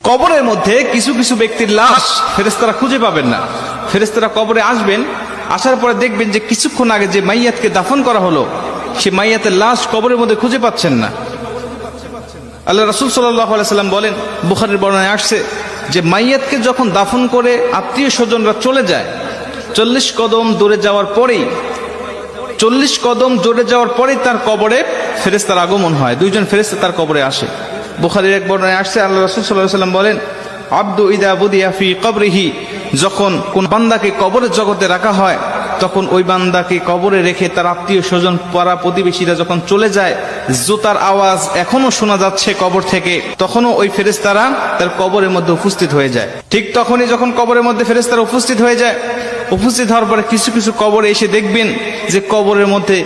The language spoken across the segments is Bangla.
কবরের মধ্যে কিছু কিছু ব্যক্তির লাশ ফেরেশতারা খুঁজে পাবেন না। ফেরেশতারা কবরে আসবেন, আসার পরে দেখবেন যে কিছুক্ষণ আগে যে মাইয়াতকে দাফন করা হলো সে মাইয়াতের লাশ কবরের মধ্যে খুঁজে পাচ্ছেন না। আল্লাহ রাসূল সাল্লাল্লাহু আলাইহি সাল্লাম বলেন, বুখারীর বর্ণনায় আসছে যে মাইয়াতকে যখন দাফন করে আত্মীয় স্বজনরা চলে যায়, 40 কদম দূরে যাওয়ার পরেই 40 কদম দূরে যাওয়ার পরেই তার কবরে ফেরেশতার আগমন হয়। দুইজন ফেরেশতা তার কবরে আসে। বুখারীর এক বর্ণনায় আসছে, আল্লাহ রাসূল সাল্লাল্লাহু আলাইহি সাল্লাম বলেন, আব্দু ইদা বুদিয়া ফি কবরিহি, যখন কোন বান্দাকে কবরের জগতে রাখা হয় তখন ওই বান্দাকে কবরে রেখে তার আত্মীয় স্বজন পাড়া প্রতিবেশীরা যখন চলে যায়, জুতার আওয়াজ এখনো শোনা যাচ্ছে কবর থেকে, তখনও ওই ফেরেশতারা তার কবরের মধ্যে উপস্থিত হয়ে যায়। ঠিক তখনই যখন কবরের মধ্যে ফেরেশতারা উপস্থিত হয়ে যায়, উপস্থিত হওয়ার পরে কিছু কিছু কবরে এসে দেখবেন যে কবরের মধ্যে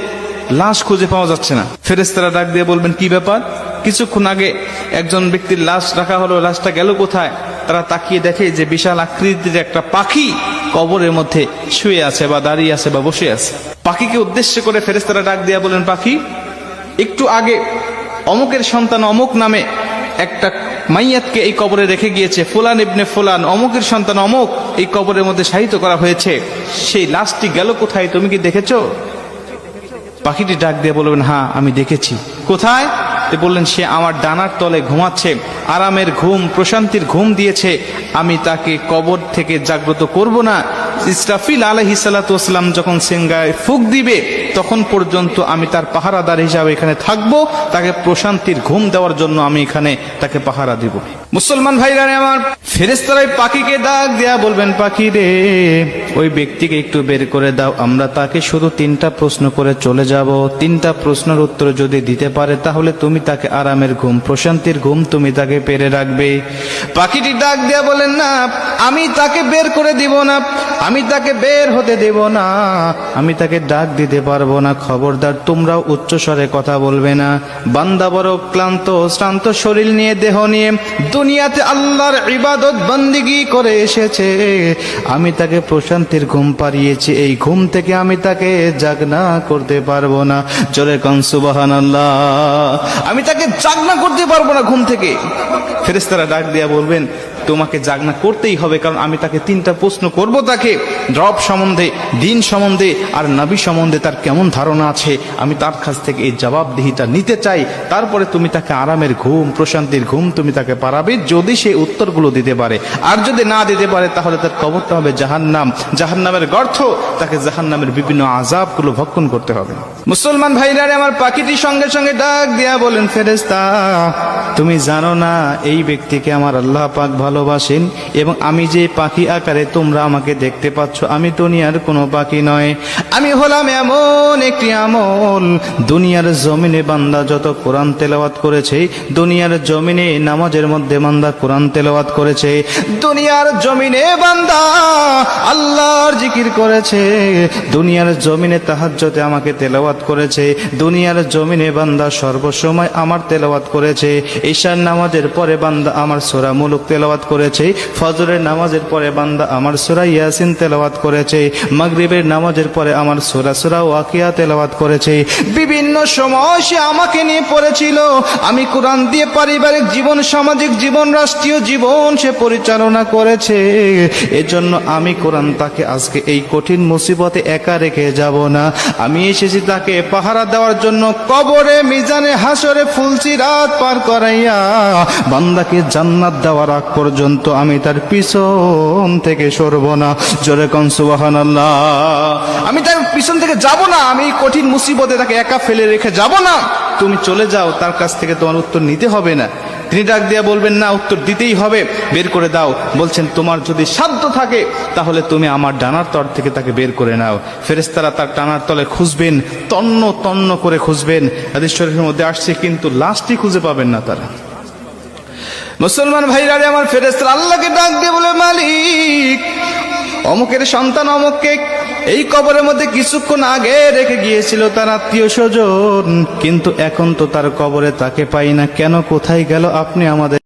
লাশ খুঁজে পাওয়া যাচ্ছে না। ফেরেশতারা ডাক দিয়ে বলবেন, কি ব্যাপার? কিছুক্ষণ আগে একজন ব্যক্তির লাশ রাখা হলো, লাশটা গেল কোথায়? তারা তাকিয়ে দেখে যে বিশাল আকৃতির একটা পাখি কবরের মধ্যে শুয়ে আছে বা দাঁড়িয়ে আছে বা বসে আছে। পাখিকে উদ্দেশ্য করে ফেরেশতারা ডাক দিয়ে বলেন, পাখি, একটু আগে অমুকের সন্তান অমুক নামে একটা মাইয়াতকে এই কবরে রেখে গিয়েছে, ফুলান ইবনে ফুলান, অমুকের সন্তান অমুক এই কবরের মধ্যে শায়িত করা হয়েছে, সেই লাশটি গেল কোথায়? তুমি কি দেখেছো? পাখিটি ডাক দিয়ে বলবেন, হ্যাঁ আমি দেখেছি। কোথায়? বললেন, সে আমার ডানার তলে ঘুমাচ্ছে, আরামের ঘুম, প্রশান্তির ঘুম দিয়েছে, আমি তাকে কবর থেকে জাগ্রত করব না। ইসরাফিল আলাইহিস সালাতু ওয়াস সালাম যখন সিংহায় ফুঁক দিবে তখন পর্যন্ত আমি তার পাহারাদার হিসাবে এখানে থাকব, তাকে প্রশান্তির ঘুম দেওয়ার জন্য আমি এখানে তাকে পাহারা দিব। মুসলমান ভাইরা আমার, ফেরেশতারা পাখিকে ডাক দেয়া বলবেন, পাখি রে, ওই ব্যক্তিকে একটু বের করে দাও, আমরা তাকে শুধু 3টা প্রশ্ন করে চলে যাব। 3টা প্রশ্নের উত্তর যদি দিতে পারে তাহলে তুমি তাকে আরামের ঘুম, প্রশান্তির ঘুম তুমি তাকে পেরে রাখবে। পাখিটি ডাক দেয়া বলেন, না, আমি তাকে বের করে দিব না, আমি তাকে বের হতে দেব না, আমি তাকে ডাক দিতে পারবো না। খবরদার, তোমরাও উচ্চ স্বরে কথা বলবে না। বান্দা বড় ক্লান্ত শ্রান্ত শরীর নিয়ে, দেহ নিয়ে দুনিয়াতে আল্লাহর ইবাদত বন্দেগী করে এসেছে, আমি তাকে প্রশান্তির ঘুম পাড়িয়েছি, এই ঘুম থেকে আমি তাকে জাগনা করতে পারবো না। জোরে কোন সুবহানাল্লাহ। আমি তাকে জাগনা করতে পারবো না ঘুম থেকে। ফেরেশতারা ডাক দিয়া বলবেন, তোমাকে জাগনা করতেই হবে, কারণ আমি তাকে 3টা প্রশ্ন করব, তাকে রব সম্বন্ধে, দিন সম্বন্ধে আর নবী সম্বন্ধে তার কেমন ধারণা আছে, আমি তার কাছ থেকে এই জবাবদিহিতা নিতে চাই। তারপরে তুমি তাকে আরামের ঘুম, প্রশান্তির ঘুম তুমি তাকে পারাবে, যদি সে উত্তরগুলো দিতে পারে। আর যদি না দিতে পারে তাহলে তার কবরটা হবে জাহান্নাম, জাহান্নামের গর্ত, তাকে জাহান্নামের বিভিন্ন আযাবগুলো ভক্ষণ করতে হবে। মুসলমান ভাইরা আমার, পাখিটি সঙ্গে সঙ্গে ডাক দিয়া বলেন, ফেরেশতা, তুমি জানো না এই ব্যক্তিকে আমার আল্লাহ পাক ভালোবাসেন, এবং আমি যে পাখি আকারে তোমরা আমাকে দেখতে পাচ্ছ, আমি দুনিয়ার কোনো পাখি নয়, আমি হলাম এমন একটি আমল। দুনিয়ার জমিনে বান্দা যত কোরআন তেলাওয়াত করেছে, দুনিয়ার জমিনে নামাজের মধ্যে বান্দা কোরআন তেলাওয়াত করেছে, দুনিয়ার জমিনে বান্দা আল্লাহর জিকির করেছে, দুনিয়ার জমিনে তাহাজ্জুদে আমাকে তেলাওয়াত করেছে, দুনিয়ার জমিনে বান্দা সর্বসময় আমার তেলাওয়াত করেছে, ঈশার নামাজের পরে বান্দা আমার সূরা মুলক তেলাওয়াত করেছে, ফজরের নামাজের পরে বান্দা আমার সূরা ইয়াসিন তেলাওয়াত করেছে, মাগরিবের নামাজের পরে আমার সূরা ওয়াকিয়া তেলাওয়াত করেছে। বিভিন্ন সময় সে আমাকে নিয়ে পড়েছিল, আমি কোরআন দিয়ে পারিবারিক জীবন, সামাজিক জীবন, রাষ্ট্রীয় জীবন সে পরিচালনা করেছে। এজন্য আমি কোরআন তাকে আজকে এই কঠিন মুসিবতে একা রেখে যাব না। আমি এসেছি তাকে পাহারা দেওয়ার জন্য, কবরে, মিজানে, হাসরে ফুলসিরাত পার করাইয়া বান্দাকে জান্নাত দেওয়ার আগ পর্যন্ত আমি তার পিছন থেকে সরব না। জোরে কোন সুবহানাল্লাহ। আমি তার পিছন থেকে যাব না, আমি কঠিন মুসিবতে তাকে একা ফেলে রেখে যাব না। তুমি চলে যাও, তার কাছ থেকে তোমার উত্তর নিতে হবে না। তিনি ডাক দিয়া বলবেন, না, উত্তর দিতেই হবে, বের করে দাও। বলছেন, তোমার যদি সাধ্য থাকে তাহলে তুমি আমার ডানার তল থেকে তাকে বের করে নাও। ফেরেশতারা তার ডানার তলে খুঁজবেন, তন্ন তন্ন করে খুঁজবেন। হাদিস শরীফের মধ্যে আসছে, কিন্তু লাশটি খুঁজে পাবেন না তারা। মুসলমান ভাইরা আমার, ফেরেশতারা আল্লাহকে ডাক দিয়ে বলে, মালিক, অমুকের সন্তান অমুককে এই কবরের মধ্যে কিছুক্ষণ আগে রেখে গিয়েছিল তার আত্মীয় স্বজন, কিন্তু এখন তো তার কবরে তাকে পাই না, কেন, কোথায় গেল? আপনি আমাদের